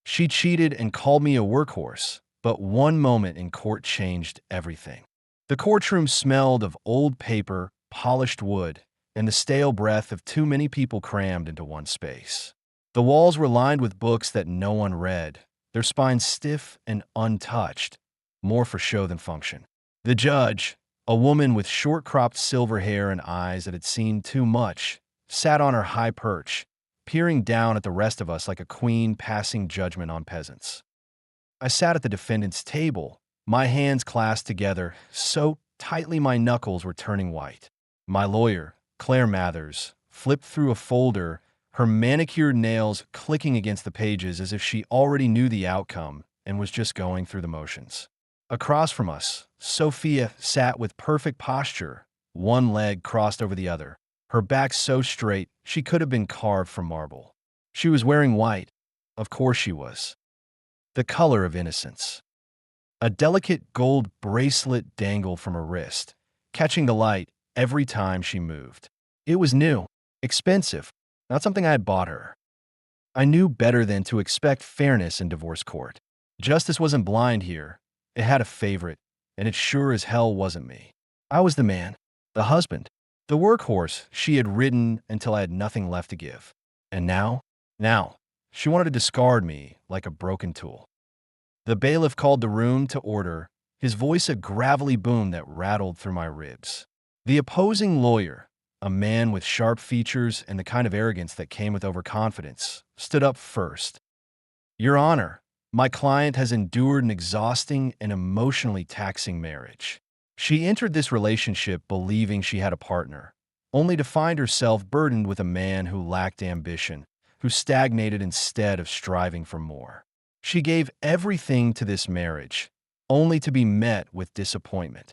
She cheated and called me a workhorse, but one moment in court changed everything. The courtroom smelled of old paper, polished wood, and the stale breath of too many people crammed into one space. The walls were lined with books that no one read, their spines stiff and untouched, more for show than function. The judge, a woman with short-cropped silver hair and eyes that had seen too much, sat on her high perch, peering down at the rest of us like a queen passing judgment on peasants. I sat at the defendant's table, my hands clasped together, so tightly my knuckles were turning white. My lawyer, Claire Mathers, flipped through a folder, her manicured nails clicking against the pages as if she already knew the outcome and was just going through the motions. Across from us, Sophia sat with perfect posture, one leg crossed over the other, her back so straight she could have been carved from marble. She was wearing white. Of course she was. The color of innocence. A delicate gold bracelet dangled from her wrist, catching the light every time she moved. It was new, expensive, not something I had bought her. I knew better than to expect fairness in divorce court. Justice wasn't blind here. It had a favorite, and it sure as hell wasn't me. I was the man, the husband, the workhorse she had ridden until I had nothing left to give. And now, she wanted to discard me like a broken tool. The bailiff called the room to order, his voice a gravelly boom that rattled through my ribs. The opposing lawyer, a man with sharp features and the kind of arrogance that came with overconfidence, stood up first. Your Honor, my client has endured an exhausting and emotionally taxing marriage. She entered this relationship believing she had a partner, only to find herself burdened with a man who lacked ambition, who stagnated instead of striving for more. She gave everything to this marriage, only to be met with disappointment.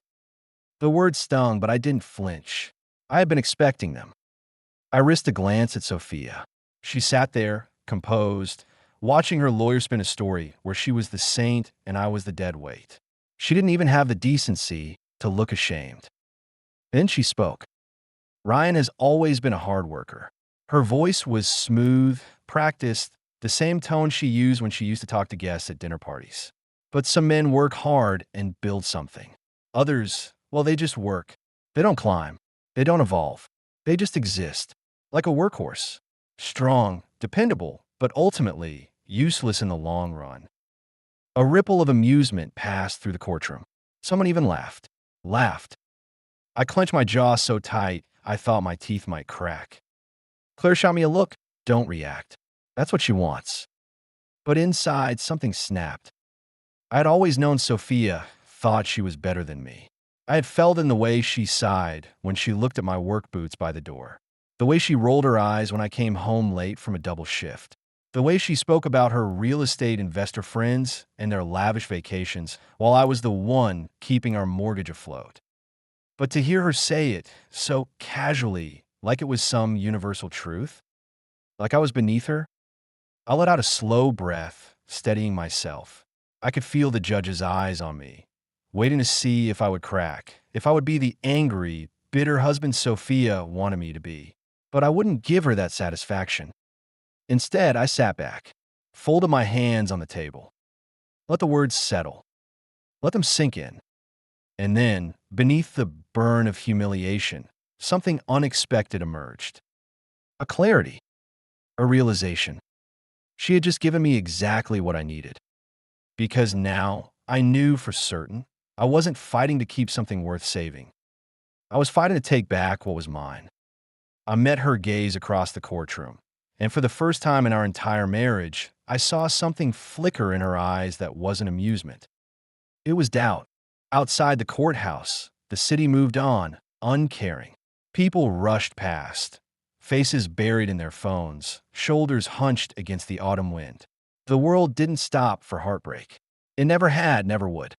The words stung, but I didn't flinch. I had been expecting them. I risked a glance at Sophia. She sat there, composed, watching her lawyer spin a story where she was the saint and I was the deadweight. She didn't even have the decency to look ashamed. Then she spoke. Ryan has always been a hard worker. Her voice was smooth, practiced, the same tone she used when she used to talk to guests at dinner parties. But some men work hard and build something. Others, well, they just work. They don't climb. They don't evolve. They just exist, like a workhorse. Strong, dependable, but ultimately useless in the long run. A ripple of amusement passed through the courtroom. Someone even laughed. Laughed. I clenched my jaw so tight I thought my teeth might crack. Claire shot me a look. Don't react. That's what she wants. But inside, something snapped. I had always known Sophia thought she was better than me. I had felt in the way she sighed when she looked at my work boots by the door, the way she rolled her eyes when I came home late from a double shift, the way she spoke about her real estate investor friends and their lavish vacations while I was the one keeping our mortgage afloat. But to hear her say it so casually, like it was some universal truth, like I was beneath her, I let out a slow breath, steadying myself. I could feel the judge's eyes on me, waiting to see if I would crack, if I would be the angry, bitter husband Sophia wanted me to be. But I wouldn't give her that satisfaction. Instead, I sat back, folded my hands on the table. Let the words settle. Let them sink in. And then, beneath the burn of humiliation, something unexpected emerged. A clarity. A realization. She had just given me exactly what I needed. Because now, I knew for certain, I wasn't fighting to keep something worth saving. I was fighting to take back what was mine. I met her gaze across the courtroom, and for the first time in our entire marriage, I saw something flicker in her eyes that wasn't amusement. It was doubt. Outside the courthouse, the city moved on, uncaring. People rushed past, faces buried in their phones, shoulders hunched against the autumn wind. The world didn't stop for heartbreak. It never had, never would.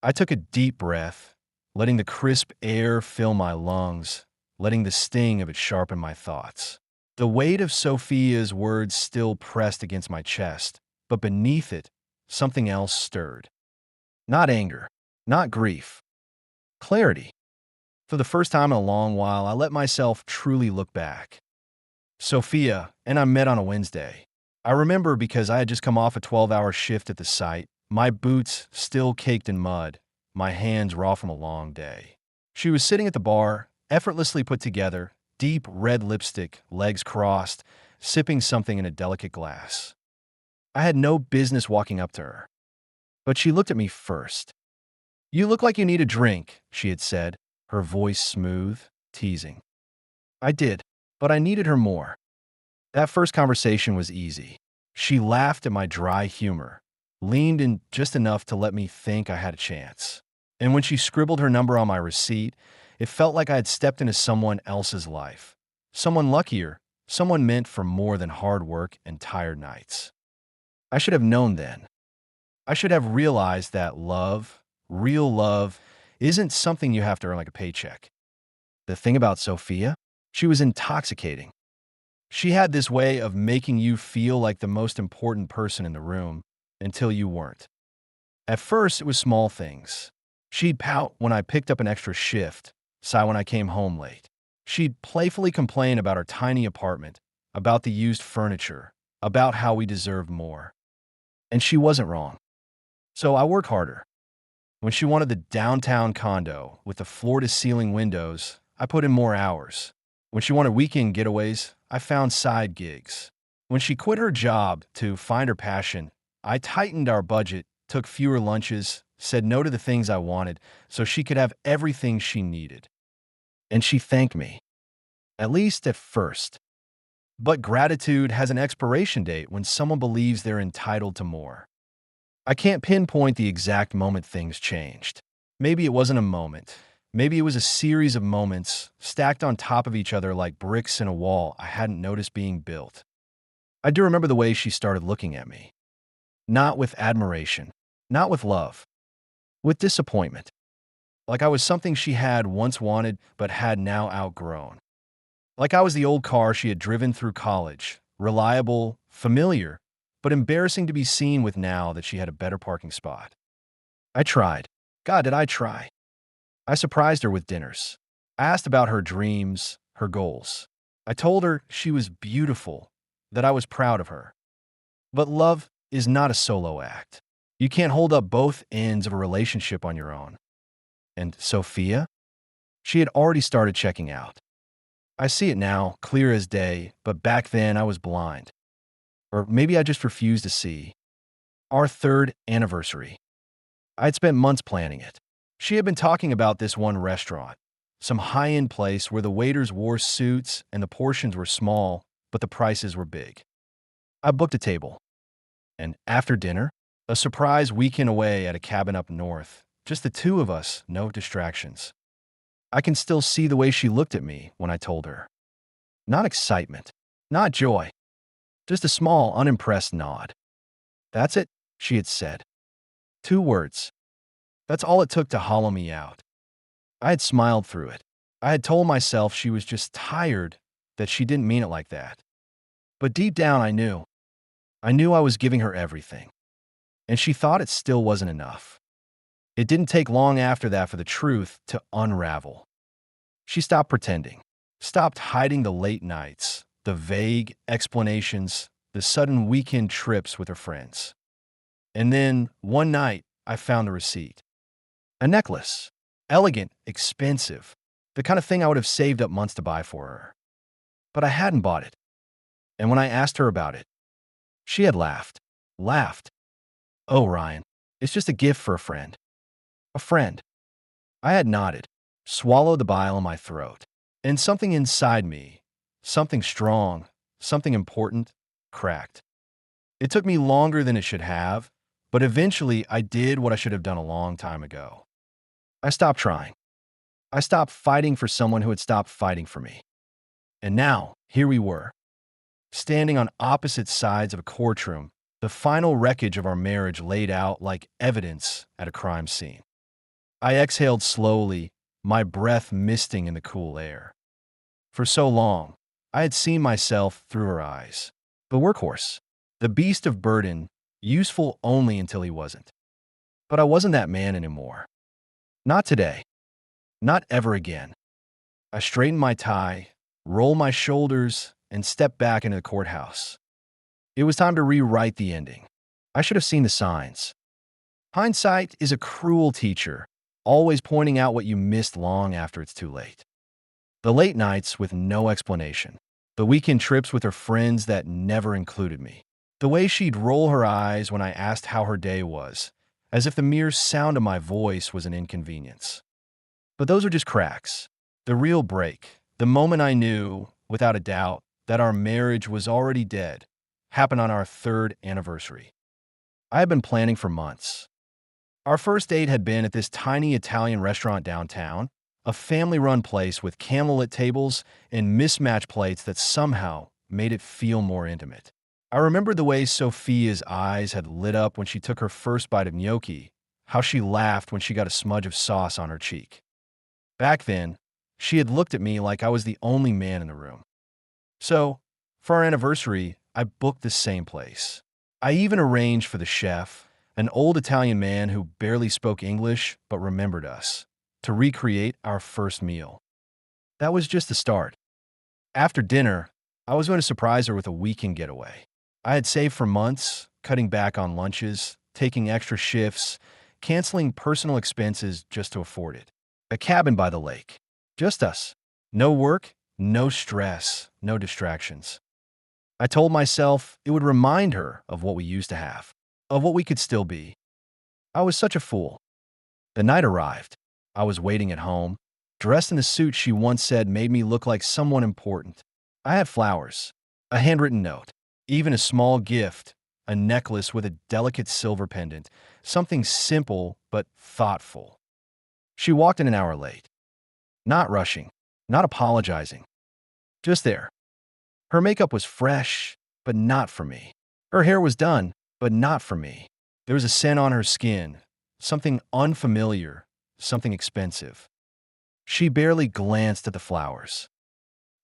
I took a deep breath, letting the crisp air fill my lungs, letting the sting of it sharpen my thoughts. The weight of Sophia's words still pressed against my chest, but beneath it, something else stirred. Not anger, not grief. Clarity. For the first time in a long while, I let myself truly look back. Sophia and I met on a Wednesday. I remember because I had just come off a 12-hour shift at the site, my boots still caked in mud, my hands raw from a long day. She was sitting at the bar, effortlessly put together, deep red lipstick, legs crossed, sipping something in a delicate glass. I had no business walking up to her, but she looked at me first. "You look like you need a drink," she had said, her voice smooth, teasing. I did, but I needed her more. That first conversation was easy. She laughed at my dry humor, leaned in just enough to let me think I had a chance. And when she scribbled her number on my receipt, it felt like I had stepped into someone else's life. Someone luckier, someone meant for more than hard work and tired nights. I should have known then. I should have realized that love, real love, isn't something you have to earn like a paycheck. The thing about Sophia, she was intoxicating. She had this way of making you feel like the most important person in the room until you weren't. At first, it was small things. She'd pout when I picked up an extra shift, sigh when I came home late. She'd playfully complain about our tiny apartment, about the used furniture, about how we deserved more. And she wasn't wrong. So I worked harder. When she wanted the downtown condo with the floor-to-ceiling windows, I put in more hours. When she wanted weekend getaways, I found side gigs. When she quit her job to find her passion, I tightened our budget, took fewer lunches, said no to the things I wanted so she could have everything she needed. And she thanked me, at least at first. But gratitude has an expiration date when someone believes they're entitled to more. I can't pinpoint the exact moment things changed. Maybe it wasn't a moment. Maybe it was a series of moments stacked on top of each other like bricks in a wall I hadn't noticed being built. I do remember the way she started looking at me. Not with admiration, not with love, with disappointment. Like I was something she had once wanted but had now outgrown. Like I was the old car she had driven through college, reliable, familiar, but embarrassing to be seen with now that she had a better parking spot. I tried. God, did I try. I surprised her with dinners. I asked about her dreams, her goals. I told her she was beautiful, that I was proud of her. But love is not a solo act. You can't hold up both ends of a relationship on your own. And Sophia? She had already started checking out. I see it now, clear as day, but back then I was blind. Or maybe I just refused to see. Our third anniversary. I'd spent months planning it. She had been talking about this one restaurant, some high-end place where the waiters wore suits and the portions were small, but the prices were big. I booked a table. And after dinner, a surprise weekend away at a cabin up north, just the two of us, no distractions. I can still see the way she looked at me when I told her. Not excitement, not joy, just a small, unimpressed nod. "That's it," she had said. 2 words. That's all it took to hollow me out. I had smiled through it. I had told myself she was just tired, that she didn't mean it like that. But deep down, I knew. I knew I was giving her everything. And she thought it still wasn't enough. It didn't take long after that for the truth to unravel. She stopped pretending, stopped hiding the late nights, the vague explanations, the sudden weekend trips with her friends. And then, one night, I found the receipt. A necklace. Elegant, expensive. The kind of thing I would have saved up months to buy for her. But I hadn't bought it. And when I asked her about it, she had laughed. Laughed. "Oh, Ryan, it's just a gift for a friend." A friend. I had nodded, swallowed the bile in my throat. And something inside me, something strong, something important, cracked. It took me longer than it should have, but eventually I did what I should have done a long time ago. I stopped trying. I stopped fighting for someone who had stopped fighting for me. And now, here we were, standing on opposite sides of a courtroom, the final wreckage of our marriage laid out like evidence at a crime scene. I exhaled slowly, my breath misting in the cool air. For so long, I had seen myself through her eyes. The workhorse, the beast of burden, useful only until he wasn't. But I wasn't that man anymore. Not today. Not ever again. I straightened my tie, rolled my shoulders, and stepped back into the courthouse. It was time to rewrite the ending. I should have seen the signs. Hindsight is a cruel teacher, always pointing out what you missed long after it's too late. The late nights with no explanation. The weekend trips with her friends that never included me. The way she'd roll her eyes when I asked how her day was, as if the mere sound of my voice was an inconvenience. But those are just cracks. The real break, the moment I knew, without a doubt, that our marriage was already dead, happened on our third anniversary. I had been planning for months. Our first date had been at this tiny Italian restaurant downtown, a family-run place with candlelit tables and mismatched plates that somehow made it feel more intimate. I remembered the way Sophia's eyes had lit up when she took her first bite of gnocchi, how she laughed when she got a smudge of sauce on her cheek. Back then, she had looked at me like I was the only man in the room. So, for our anniversary, I booked the same place. I even arranged for the chef, an old Italian man who barely spoke English but remembered us, to recreate our first meal. That was just the start. After dinner, I was going to surprise her with a weekend getaway. I had saved for months, cutting back on lunches, taking extra shifts, canceling personal expenses just to afford it. A cabin by the lake. Just us. No work, no stress, no distractions. I told myself it would remind her of what we used to have, of what we could still be. I was such a fool. The night arrived. I was waiting at home, dressed in the suit she once said made me look like someone important. I had flowers, a handwritten note, even a small gift, a necklace with a delicate silver pendant, something simple but thoughtful. She walked in an hour late. Not rushing, not apologizing. Just there. Her makeup was fresh, but not for me. Her hair was done, but not for me. There was a scent on her skin, something unfamiliar, something expensive. She barely glanced at the flowers.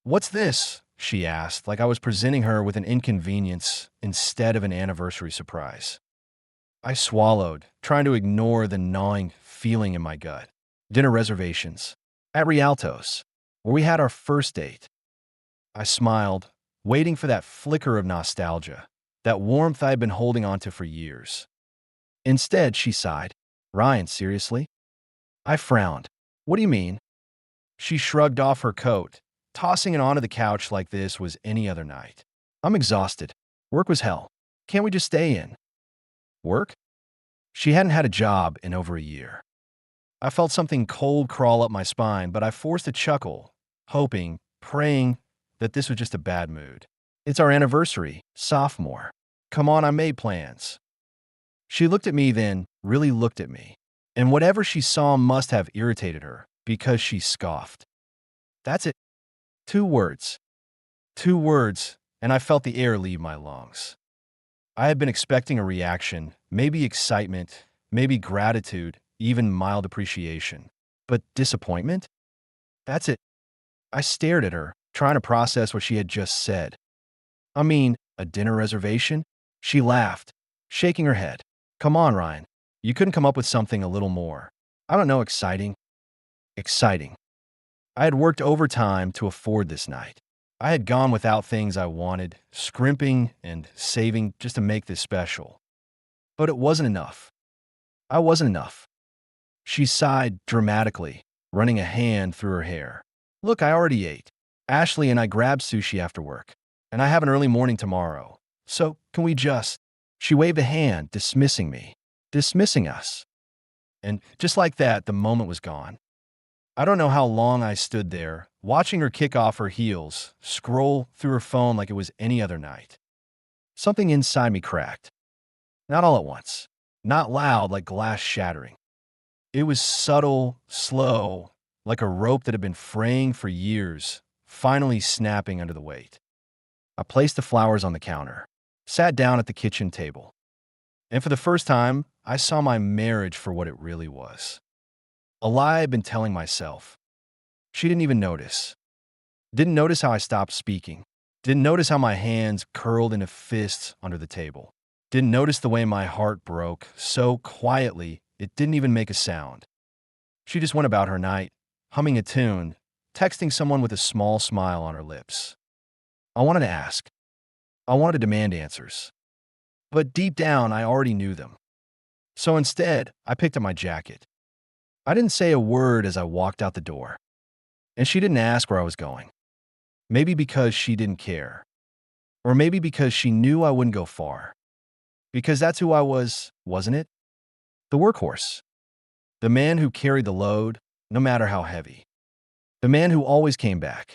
"What's this?" she asked, like I was presenting her with an inconvenience instead of an anniversary surprise. I swallowed, trying to ignore the gnawing feeling in my gut. Dinner reservations. At Rialto's, where we had our first date. I smiled, waiting for that flicker of nostalgia, that warmth I had been holding onto for years. Instead, she sighed. "Ryan, seriously?" I frowned. "What do you mean?" She shrugged off her coat, tossing it onto the couch like this was any other night. "I'm exhausted. Work was hell. Can't we just stay in?" Work? She hadn't had a job in over a year. I felt something cold crawl up my spine, but I forced a chuckle, hoping, praying that this was just a bad mood. "It's our anniversary, sophomore. Come on, I made plans." She looked at me then, really looked at me. And whatever she saw must have irritated her, because she scoffed. "That's it. 2 words. 2 words, and I felt the air leave my lungs. I had been expecting a reaction, maybe excitement, maybe gratitude, even mild appreciation. But disappointment? That's it. I stared at her, trying to process what she had just said. "I mean, a dinner reservation?" She laughed, shaking her head. "Come on, Ryan. You couldn't come up with something a little more, I don't know, exciting?" Exciting. I had worked overtime to afford this night. I had gone without things I wanted, scrimping and saving just to make this special. But it wasn't enough. I wasn't enough. She sighed dramatically, running a hand through her hair. "Look, I already ate. Ashley and I grabbed sushi after work, and I have an early morning tomorrow. So, can we just—" She waved a hand, dismissing me, dismissing us. And just like that, the moment was gone. I don't know how long I stood there, watching her kick off her heels, scroll through her phone like it was any other night. Something inside me cracked. Not all at once. Not loud like glass shattering. It was subtle, slow, like a rope that had been fraying for years, finally snapping under the weight. I placed the flowers on the counter, sat down at the kitchen table, and for the first time, I saw my marriage for what it really was. A lie I'd been telling myself. She didn't even notice. Didn't notice how I stopped speaking. Didn't notice how my hands curled into fists under the table. Didn't notice the way my heart broke so quietly it didn't even make a sound. She just went about her night, humming a tune, texting someone with a small smile on her lips. I wanted to ask, I wanted to demand answers. But deep down, I already knew them. So instead, I picked up my jacket. I didn't say a word as I walked out the door. And she didn't ask where I was going. Maybe because she didn't care. Or maybe because she knew I wouldn't go far. Because that's who I was, wasn't it? The workhorse. The man who carried the load, no matter how heavy. The man who always came back.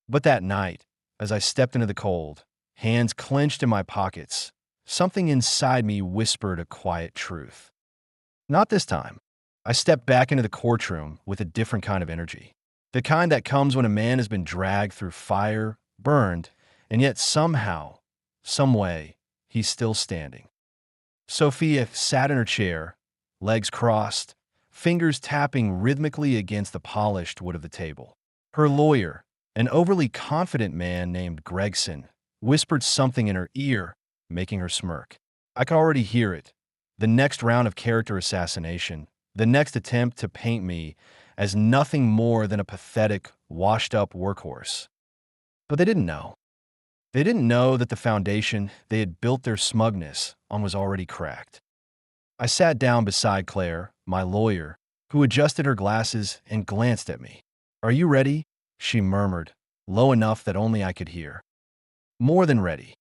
But that night, as I stepped into the cold, hands clenched in my pockets, something inside me whispered a quiet truth. Not this time. I stepped back into the courtroom with a different kind of energy. The kind that comes when a man has been dragged through fire, burned, and yet somehow, some way, he's still standing. Sophia sat in her chair, legs crossed, fingers tapping rhythmically against the polished wood of the table. Her lawyer, an overly confident man named Gregson, whispered something in her ear, making her smirk. I could already hear it. The next round of character assassination, the next attempt to paint me as nothing more than a pathetic, washed-up workhorse. But they didn't know. They didn't know that the foundation they had built their smugness on was already cracked. I sat down beside Claire, my lawyer, who adjusted her glasses and glanced at me. "Are you ready?" she murmured, low enough that only I could hear. "More than ready."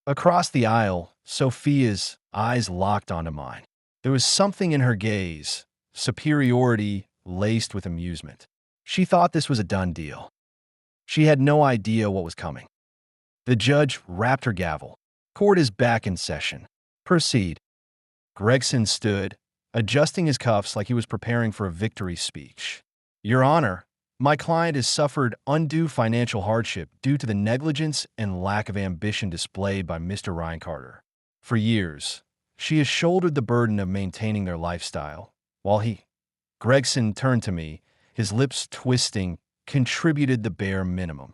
Across the aisle, Sophia's eyes locked onto mine. There was something in her gaze, superiority laced with amusement. She thought this was a done deal. She had no idea what was coming. The judge rapped her gavel. "Court is back in session. Proceed." Gregson stood, adjusting his cuffs like he was preparing for a victory speech. "Your Honor, my client has suffered undue financial hardship due to the negligence and lack of ambition displayed by Mr. Ryan Carter. For years, she has shouldered the burden of maintaining their lifestyle, while he," Gregson turned to me, his lips twisting, "contributed the bare minimum."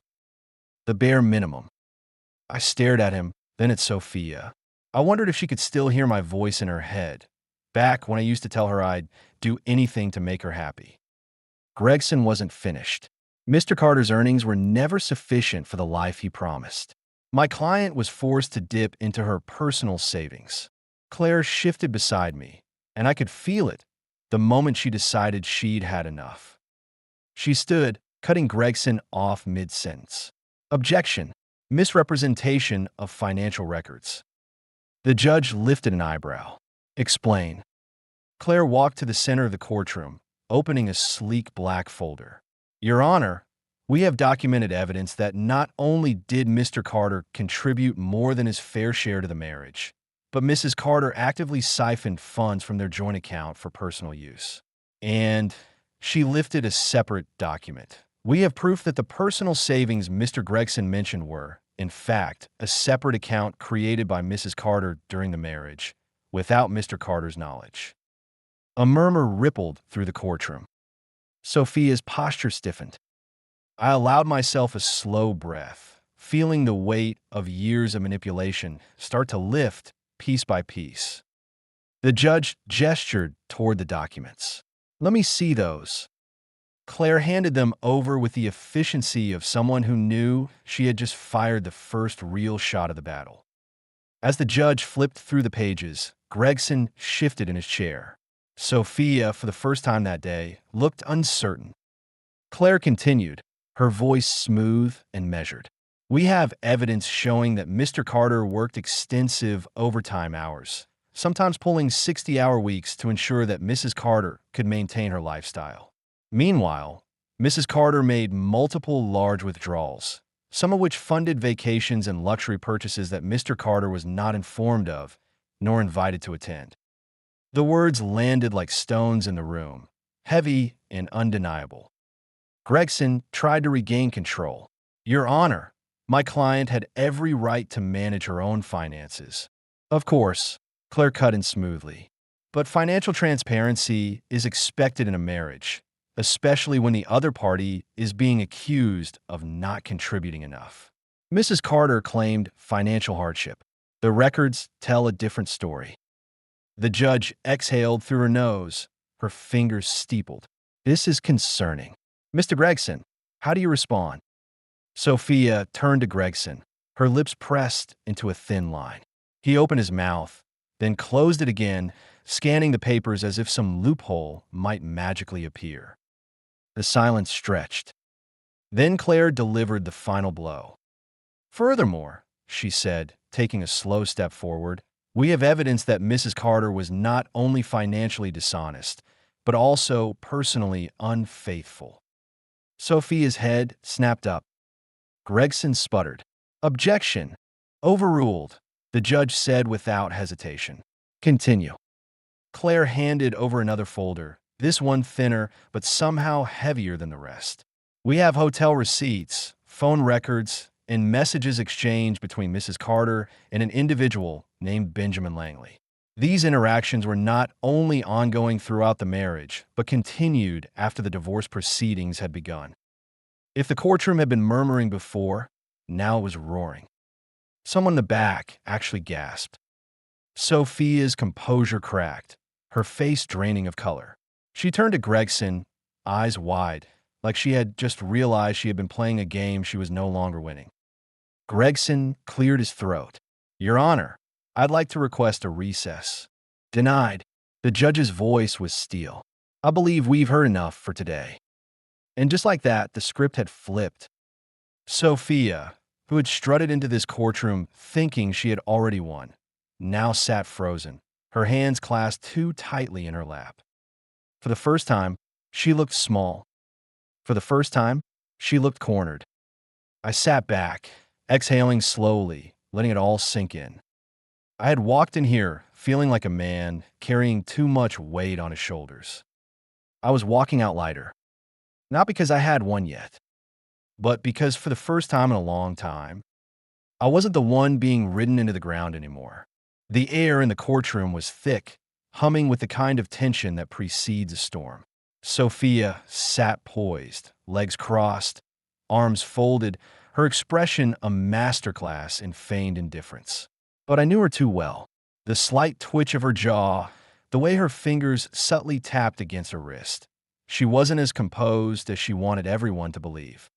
The bare minimum. I stared at him, then at Sophia. I wondered if she could still hear my voice in her head, back when I used to tell her I'd do anything to make her happy. Gregson wasn't finished. Mr. Carter's earnings were never sufficient for the life he promised. My client was forced to dip into her personal savings. Claire shifted beside me, and I could feel it the moment she decided she'd had enough. She stood, cutting Gregson off mid-sentence. "Objection. Misrepresentation of financial records." The judge lifted an eyebrow. "Explain." Claire walked to the center of the courtroom, opening a sleek black folder. "Your Honor, we have documented evidence that not only did Mr. Carter contribute more than his fair share to the marriage, but Mrs. Carter actively siphoned funds from their joint account for personal use. And," she lifted a separate document, "we have proof that the personal savings Mr. Gregson mentioned were, in fact, a separate account created by Mrs. Carter during the marriage, without Mr. Carter's knowledge." A murmur rippled through the courtroom. Sophia's posture stiffened. I allowed myself a slow breath, feeling the weight of years of manipulation start to lift piece by piece. The judge gestured toward the documents. "Let me see those." Claire handed them over with the efficiency of someone who knew she had just fired the first real shot of the battle. As the judge flipped through the pages, Gregson shifted in his chair. Sophia, for the first time that day, looked uncertain. Claire continued, her voice smooth and measured. "We have evidence showing that Mr. Carter worked extensive overtime hours, sometimes pulling 60-hour weeks to ensure that Mrs. Carter could maintain her lifestyle. Meanwhile, Mrs. Carter made multiple large withdrawals, some of which funded vacations and luxury purchases that Mr. Carter was not informed of, nor invited to attend." The words landed like stones in the room, heavy and undeniable. Gregson tried to regain control. "Your Honor, my client had every right to manage her own finances." "Of course," Claire cut in smoothly. "But financial transparency is expected in a marriage, especially when the other party is being accused of not contributing enough." Mrs. Carter claimed financial hardship. The records tell a different story. The judge exhaled through her nose, her fingers steepled. "This is concerning. Mr. Gregson, how do you respond?" Sophia turned to Gregson, her lips pressed into a thin line. He opened his mouth, then closed it again, scanning the papers as if some loophole might magically appear. The silence stretched. Then Claire delivered the final blow. Furthermore, she said, taking a slow step forward, we have evidence that Mrs. Carter was not only financially dishonest, but also personally unfaithful. Sophia's head snapped up. Gregson sputtered. Objection. Overruled, the judge said without hesitation. Continue. Claire handed over another folder, this one thinner but somehow heavier than the rest. We have hotel receipts, phone records, and messages exchanged between Mrs. Carter and an individual named Benjamin Langley. These interactions were not only ongoing throughout the marriage, but continued after the divorce proceedings had begun. If the courtroom had been murmuring before, now it was roaring. Someone in the back actually gasped. Sophia's composure cracked, her face draining of color. She turned to Gregson, eyes wide, like she had just realized she had been playing a game she was no longer winning. Gregson cleared his throat. Your Honor, I'd like to request a recess. Denied. The judge's voice was steel. I believe we've heard enough for today. And just like that, the script had flipped. Sophia, who had strutted into this courtroom thinking she had already won, now sat frozen, her hands clasped too tightly in her lap. For the first time, she looked small. For the first time, she looked cornered. I sat back, exhaling slowly, letting it all sink in. I had walked in here feeling like a man carrying too much weight on his shoulders. I was walking out lighter. Not because I had won yet, but because for the first time in a long time, I wasn't the one being ridden into the ground anymore. The air in the courtroom was thick, humming with the kind of tension that precedes a storm. Sophia sat poised, legs crossed, arms folded, her expression a masterclass in feigned indifference. But I knew her too well. The slight twitch of her jaw, the way her fingers subtly tapped against her wrist. She wasn't as composed as she wanted everyone to believe.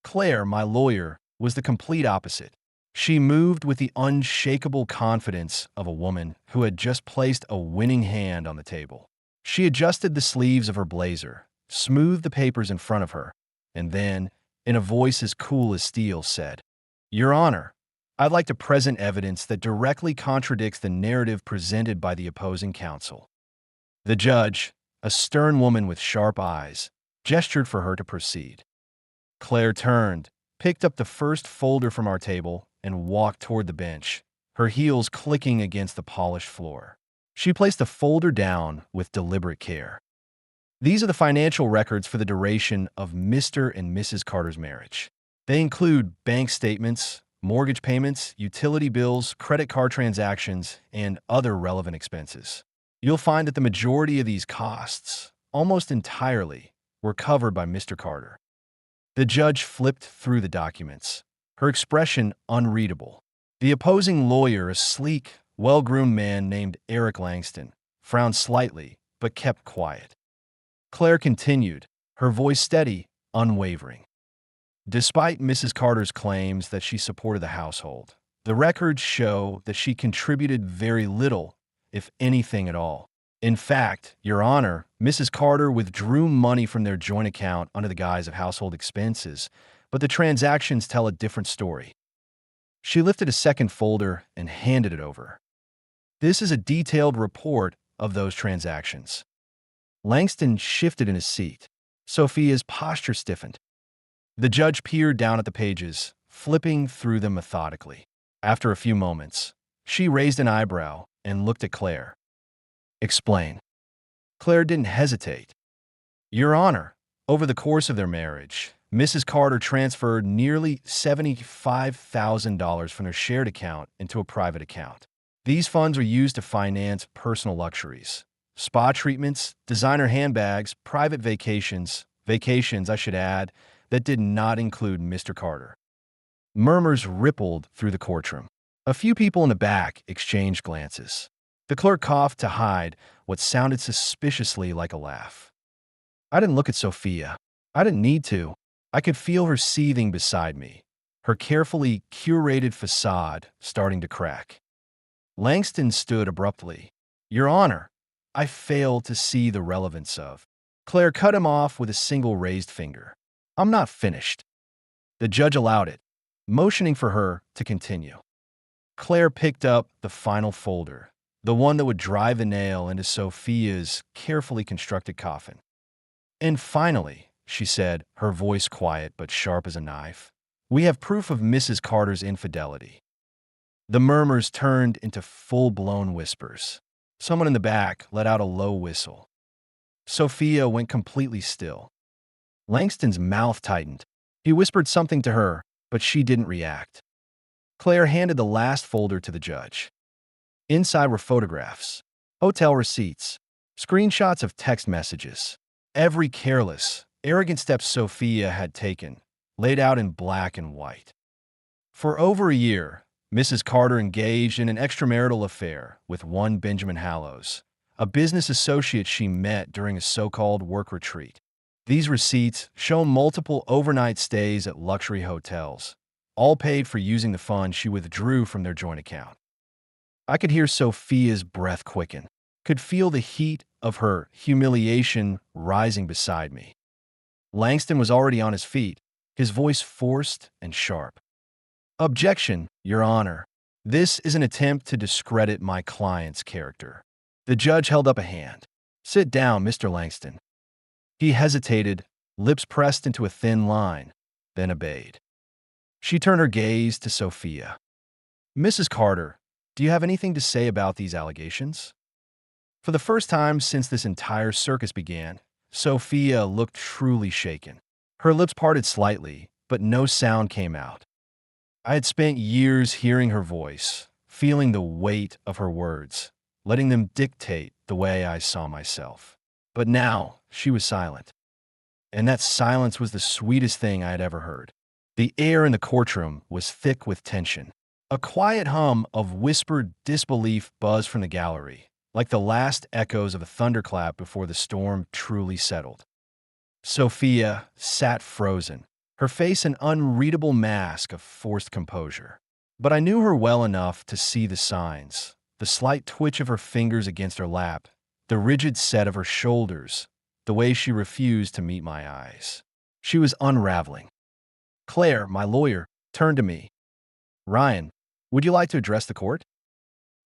Claire, my lawyer, was the complete opposite. She moved with the unshakable confidence of a woman who had just placed a winning hand on the table. She adjusted the sleeves of her blazer, smoothed the papers in front of her, and then, in a voice as cool as steel, said, Your Honor, I'd like to present evidence that directly contradicts the narrative presented by the opposing counsel. The judge, a stern woman with sharp eyes, gestured for her to proceed. Claire turned, picked up the first folder from our table, and walked toward the bench, her heels clicking against the polished floor. She placed the folder down with deliberate care. These are the financial records for the duration of Mr. and Mrs. Carter's marriage. They include bank statements, mortgage payments, utility bills, credit card transactions, and other relevant expenses. You'll find that the majority of these costs, almost entirely, were covered by Mr. Carter. The judge flipped through the documents, her expression unreadable. The opposing lawyer, a sleek, well-groomed man named Eric Langston, frowned slightly, but kept quiet. Claire continued, her voice steady, unwavering. Despite Mrs. Carter's claims that she supported the household, the records show that she contributed very little, if anything at all. In fact, Your Honor, Mrs. Carter withdrew money from their joint account under the guise of household expenses, but the transactions tell a different story. She lifted a second folder and handed it over. This is a detailed report of those transactions. Langston shifted in his seat. Sophia's posture stiffened. The judge peered down at the pages, flipping through them methodically. After a few moments, she raised an eyebrow and looked at Claire. Explain. Claire didn't hesitate. Your Honor, over the course of their marriage, Mrs. Carter transferred nearly $75,000 from their shared account into a private account. These funds were used to finance personal luxuries, spa treatments, designer handbags, private vacations, I should add, that did not include Mr. Carter. Murmurs rippled through the courtroom. A few people in the back exchanged glances. The clerk coughed to hide what sounded suspiciously like a laugh. I didn't look at Sophia. I didn't need to. I could feel her seething beside me, her carefully curated facade starting to crack. Langston stood abruptly. "Your Honor, I fail to see the relevance of." Claire cut him off with a single raised finger. "I'm not finished." The judge allowed it, motioning for her to continue. Claire picked up the final folder, the one that would drive a nail into Sophia's carefully constructed coffin. "And finally," she said, her voice quiet but sharp as a knife, "we have proof of Mrs. Carter's infidelity." The murmurs turned into full-blown whispers. Someone in the back let out a low whistle. Sophia went completely still. Langston's mouth tightened. He whispered something to her, but she didn't react. Claire handed the last folder to the judge. Inside were photographs, hotel receipts, screenshots of text messages. Every careless, arrogant step Sophia had taken, laid out in black and white. For over a year, Mrs. Carter engaged in an extramarital affair with one Benjamin Hallows, a business associate she met during a so-called work retreat. These receipts show multiple overnight stays at luxury hotels, all paid for using the funds she withdrew from their joint account. I could hear Sophia's breath quicken, could feel the heat of her humiliation rising beside me. Langston was already on his feet, his voice forced and sharp. "Objection, Your Honor. This is an attempt to discredit my client's character." The judge held up a hand. "Sit down, Mr. Langston." He hesitated, lips pressed into a thin line, then obeyed. She turned her gaze to Sophia. "Mrs. Carter, do you have anything to say about these allegations?" For the first time since this entire circus began, Sophia looked truly shaken. Her lips parted slightly, but no sound came out. I had spent years hearing her voice, feeling the weight of her words, letting them dictate the way I saw myself. But now, she was silent. And that silence was the sweetest thing I had ever heard. The air in the courtroom was thick with tension. A quiet hum of whispered disbelief buzzed from the gallery, like the last echoes of a thunderclap before the storm truly settled. Sophia sat frozen, her face an unreadable mask of forced composure. But I knew her well enough to see the signs, the slight twitch of her fingers against her lap, the rigid set of her shoulders, the way she refused to meet my eyes. She was unraveling. Claire, my lawyer, turned to me. "Ryan, would you like to address the court?"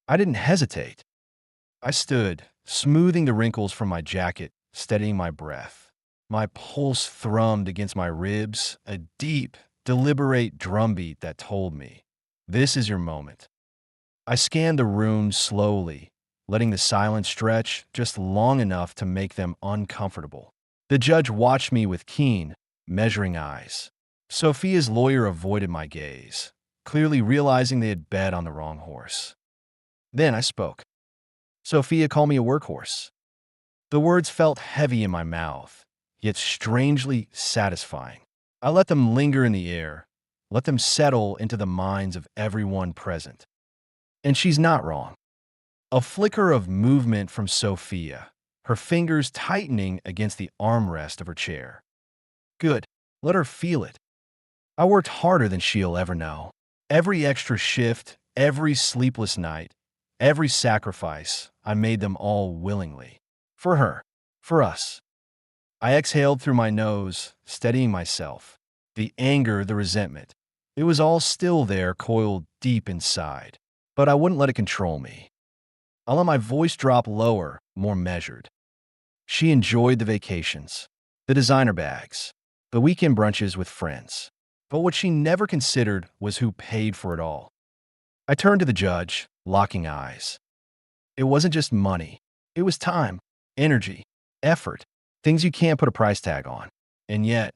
I didn't hesitate. I stood, smoothing the wrinkles from my jacket, steadying my breath. My pulse thrummed against my ribs, a deep, deliberate drumbeat that told me, "This is your moment." I scanned the room slowly, letting the silence stretch just long enough to make them uncomfortable. The judge watched me with keen, measuring eyes. Sophia's lawyer avoided my gaze, clearly realizing they had bet on the wrong horse. Then I spoke. "Sophia called me a workhorse." The words felt heavy in my mouth, yet strangely satisfying. I let them linger in the air, let them settle into the minds of everyone present. And she's not wrong. A flicker of movement from Sophia, her fingers tightening against the armrest of her chair. Good, let her feel it. I worked harder than she'll ever know. Every extra shift, every sleepless night, every sacrifice, I made them all willingly. For her, for us. I exhaled through my nose, steadying myself. The anger, the resentment. It was all still there, coiled deep inside. But I wouldn't let it control me. I let my voice drop lower, more measured. She enjoyed the vacations, the designer bags, the weekend brunches with friends. But what she never considered was who paid for it all. I turned to the judge, locking eyes. It wasn't just money. It was time, energy, effort, things you can't put a price tag on. And yet,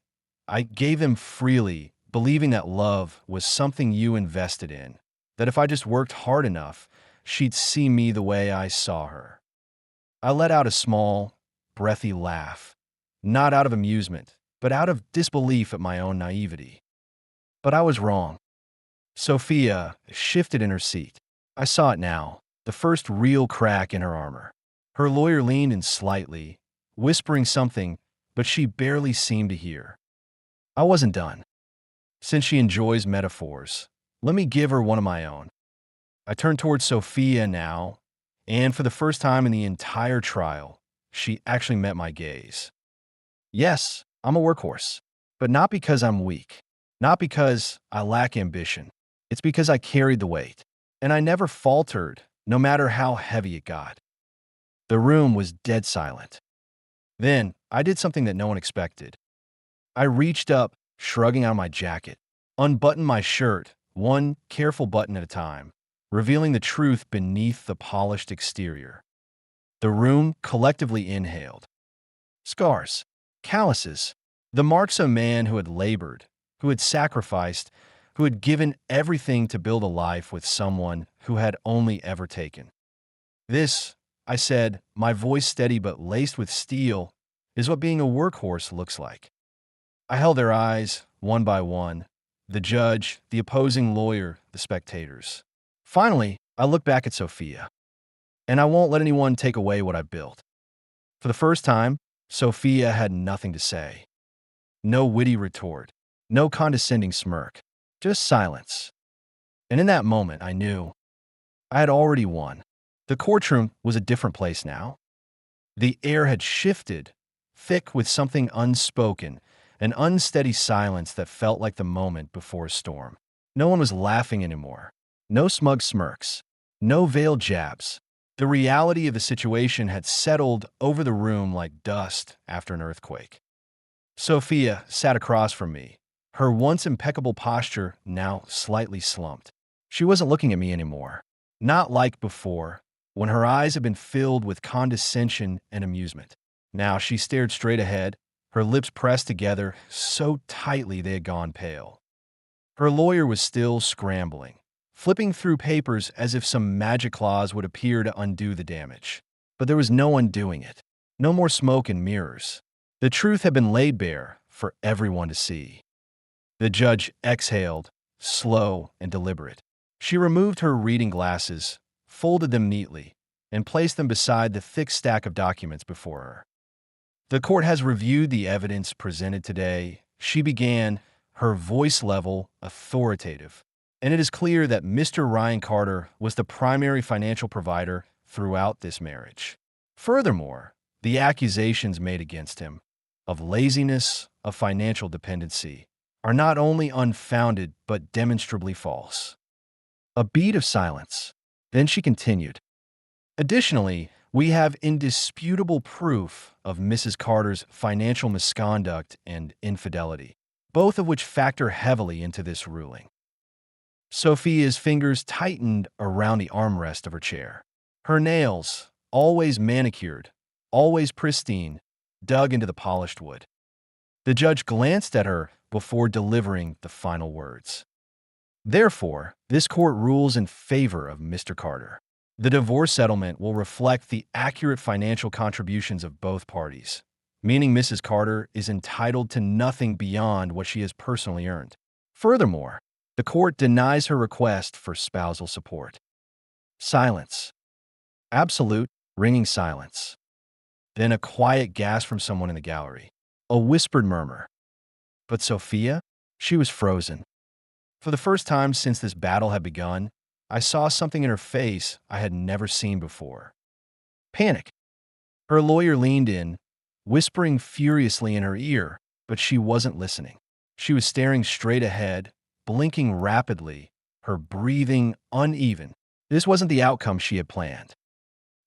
I gave them freely, believing that love was something you invested in, that if I just worked hard enough, she'd see me the way I saw her. I let out a small, breathy laugh, not out of amusement, but out of disbelief at my own naivety. But I was wrong. Sophia shifted in her seat. I saw it now, the first real crack in her armor. Her lawyer leaned in slightly, whispering something, but she barely seemed to hear. I wasn't done. Since she enjoys metaphors, let me give her one of my own. I turned towards Sophia now, and for the first time in the entire trial, she actually met my gaze. Yes, I'm a workhorse, but not because I'm weak, not because I lack ambition. It's because I carried the weight, and I never faltered, no matter how heavy it got. The room was dead silent. Then I did something that no one expected. I reached up, shrugging out my jacket, unbuttoned my shirt, one careful button at a time, revealing the truth beneath the polished exterior. The room collectively inhaled. Scars, calluses, the marks of a man who had labored, who had sacrificed, who had given everything to build a life with someone who had only ever taken. This, I said, my voice steady but laced with steel, is what being a workhorse looks like. I held their eyes, one by one, the judge, the opposing lawyer, the spectators. Finally, I looked back at Sophia, and I won't let anyone take away what I built. For the first time, Sophia had nothing to say. No witty retort, no condescending smirk, just silence. And in that moment, I knew I had already won. The courtroom was a different place now. The air had shifted, thick with something unspoken, an unsteady silence that felt like the moment before a storm. No one was laughing anymore. No smug smirks. No veiled jabs. The reality of the situation had settled over the room like dust after an earthquake. Sophia sat across from me, her once impeccable posture now slightly slumped. She wasn't looking at me anymore. Not like before, when her eyes had been filled with condescension and amusement. Now she stared straight ahead, her lips pressed together so tightly they had gone pale. Her lawyer was still scrambling, flipping through papers as if some magic clause would appear to undo the damage. But there was no undoing it. No more smoke and mirrors. The truth had been laid bare for everyone to see. The judge exhaled, slow and deliberate. She removed her reading glasses, folded them neatly, and placed them beside the thick stack of documents before her. The court has reviewed the evidence presented today, she began, her voice level authoritative. And it is clear that Mr. Ryan Carter was the primary financial provider throughout this marriage. Furthermore, the accusations made against him of laziness, of financial dependency, are not only unfounded but demonstrably false. A beat of silence. Then she continued. Additionally, we have indisputable proof of Mrs. Carter's financial misconduct and infidelity, both of which factor heavily into this ruling. Sophia's fingers tightened around the armrest of her chair. Her nails, always manicured, always pristine, dug into the polished wood. The judge glanced at her before delivering the final words. Therefore, this court rules in favor of Mr. Carter. The divorce settlement will reflect the accurate financial contributions of both parties, meaning Mrs. Carter is entitled to nothing beyond what she has personally earned. Furthermore, the court denies her request for spousal support. Silence. Absolute, ringing silence. Then a quiet gasp from someone in the gallery. A whispered murmur. But Sophia? She was frozen. For the first time since this battle had begun, I saw something in her face I had never seen before. Panic. Her lawyer leaned in, whispering furiously in her ear, but she wasn't listening. She was staring straight ahead, blinking rapidly, her breathing uneven. This wasn't the outcome she had planned.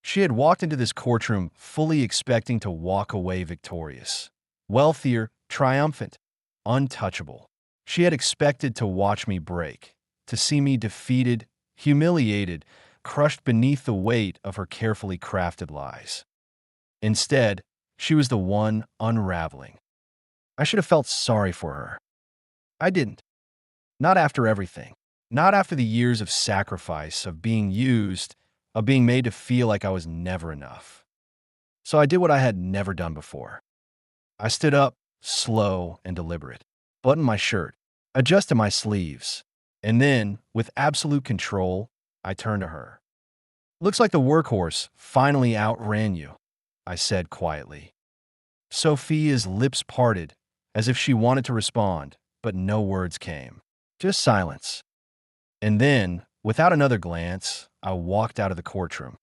She had walked into this courtroom fully expecting to walk away victorious, wealthier, triumphant, untouchable. She had expected to watch me break, to see me defeated, humiliated, crushed beneath the weight of her carefully crafted lies. Instead, she was the one unraveling. I should have felt sorry for her. I didn't. Not after everything. Not after the years of sacrifice, of being used, of being made to feel like I was never enough. So I did what I had never done before. I stood up, slow and deliberate, buttoned my shirt, adjusted my sleeves, and then, with absolute control, I turned to her. Looks like the workhorse finally outran you, I said quietly. Sophia's lips parted, as if she wanted to respond, but no words came. Just silence. And then, without another glance, I walked out of the courtroom.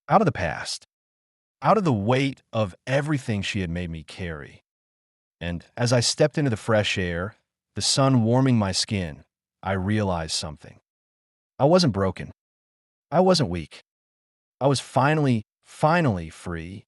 Out of the past. Out of the weight of everything she had made me carry. And as I stepped into the fresh air, the sun warming my skin, I realized something. I wasn't broken. I wasn't weak. I was finally free,